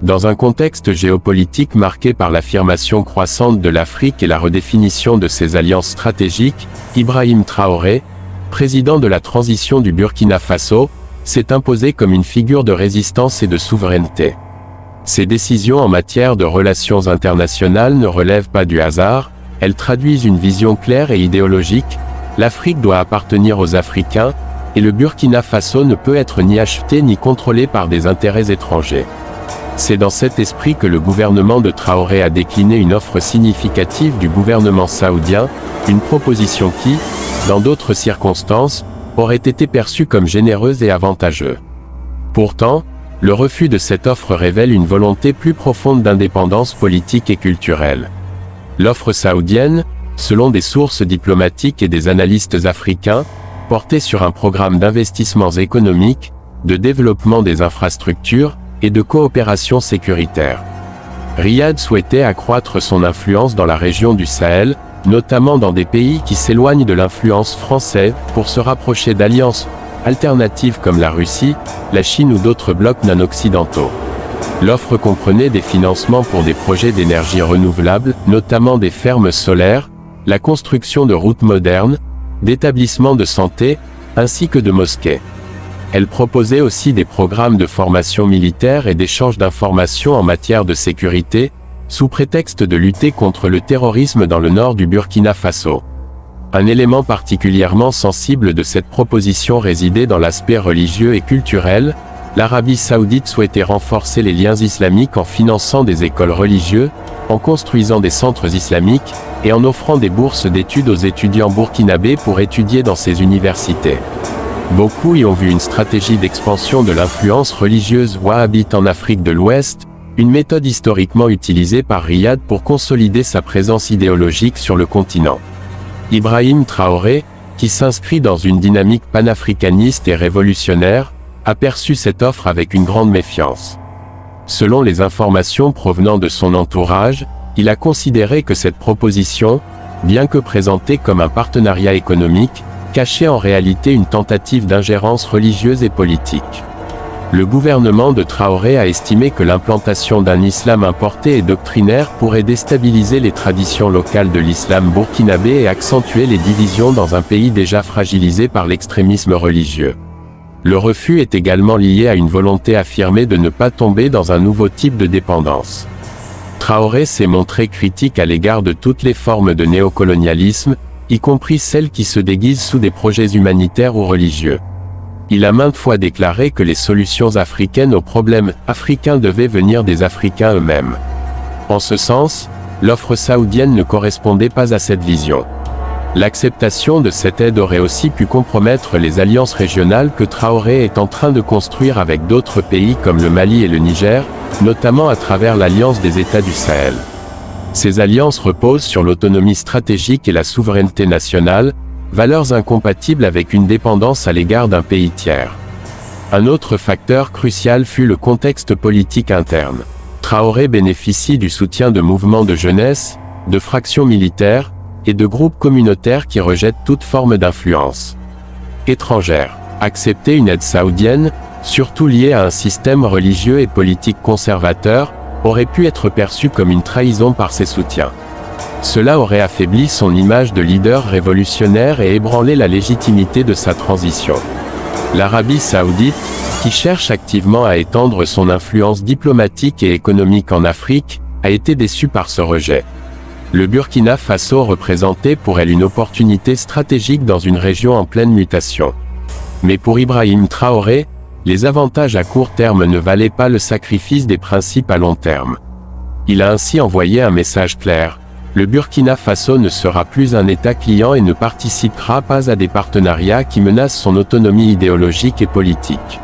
Dans un contexte géopolitique marqué par l'affirmation croissante de l'Afrique et la redéfinition de ses alliances stratégiques, Ibrahim Traoré, président de la transition du Burkina Faso, s'est imposé comme une figure de résistance et de souveraineté. Ses décisions en matière de relations internationales ne relèvent pas du hasard, elles traduisent une vision claire et idéologique: l'Afrique doit appartenir aux Africains, et le Burkina Faso ne peut être ni acheté ni contrôlé par des intérêts étrangers. C'est dans cet esprit que le gouvernement de Traoré a décliné une offre significative du gouvernement saoudien, une proposition qui, dans d'autres circonstances, aurait été perçue comme généreuse et avantageuse. Pourtant, le refus de cette offre révèle une volonté plus profonde d'indépendance politique et culturelle. L'offre saoudienne, selon des sources diplomatiques et des analystes africains, portait sur un programme d'investissements économiques, de développement des infrastructures, et de coopération sécuritaire. Riyad souhaitait accroître son influence dans la région du Sahel, notamment dans des pays qui s'éloignent de l'influence française, pour se rapprocher d'alliances alternatives comme la Russie, la Chine ou d'autres blocs non-occidentaux. L'offre comprenait des financements pour des projets d'énergie renouvelable, notamment des fermes solaires, la construction de routes modernes, d'établissements de santé, ainsi que de mosquées. Elle proposait aussi des programmes de formation militaire et d'échange d'informations en matière de sécurité, sous prétexte de lutter contre le terrorisme dans le nord du Burkina Faso. Un élément particulièrement sensible de cette proposition résidait dans l'aspect religieux et culturel. L'Arabie saoudite souhaitait renforcer les liens islamiques en finançant des écoles religieuses, en construisant des centres islamiques, et en offrant des bourses d'études aux étudiants burkinabés pour étudier dans ces universités. Beaucoup y ont vu une stratégie d'expansion de l'influence religieuse wahhabite en Afrique de l'Ouest, une méthode historiquement utilisée par Riyad pour consolider sa présence idéologique sur le continent. Ibrahim Traoré, qui s'inscrit dans une dynamique panafricaniste et révolutionnaire, a perçu cette offre avec une grande méfiance. Selon les informations provenant de son entourage, il a considéré que cette proposition, bien que présentée comme un partenariat économique, cachait en réalité une tentative d'ingérence religieuse et politique. Le gouvernement de Traoré a estimé que l'implantation d'un islam importé et doctrinaire pourrait déstabiliser les traditions locales de l'islam burkinabé et accentuer les divisions dans un pays déjà fragilisé par l'extrémisme religieux. Le refus est également lié à une volonté affirmée de ne pas tomber dans un nouveau type de dépendance. Traoré s'est montré critique à l'égard de toutes les formes de néocolonialisme, y compris celles qui se déguisent sous des projets humanitaires ou religieux. Il a maintes fois déclaré que les solutions africaines aux problèmes africains devaient venir des Africains eux-mêmes. En ce sens, l'offre saoudienne ne correspondait pas à cette vision. L'acceptation de cette aide aurait aussi pu compromettre les alliances régionales que Traoré est en train de construire avec d'autres pays comme le Mali et le Niger, notamment à travers l'Alliance des États du Sahel. Ces alliances reposent sur l'autonomie stratégique et la souveraineté nationale, valeurs incompatibles avec une dépendance à l'égard d'un pays tiers. Un autre facteur crucial fut le contexte politique interne. Traoré bénéficie du soutien de mouvements de jeunesse, de fractions militaires, et de groupes communautaires qui rejettent toute forme d'influence étrangère. Accepter une aide saoudienne, surtout liée à un système religieux et politique conservateur, aurait pu être perçu comme une trahison par ses soutiens. Cela aurait affaibli son image de leader révolutionnaire et ébranlé la légitimité de sa transition. L'Arabie saoudite, qui cherche activement à étendre son influence diplomatique et économique en Afrique, a été déçue par ce rejet. Le Burkina Faso représentait pour elle une opportunité stratégique dans une région en pleine mutation. Mais pour Ibrahim Traoré, les avantages à court terme ne valaient pas le sacrifice des principes à long terme. Il a ainsi envoyé un message clair: le Burkina Faso ne sera plus un État client et ne participera pas à des partenariats qui menacent son autonomie idéologique et politique.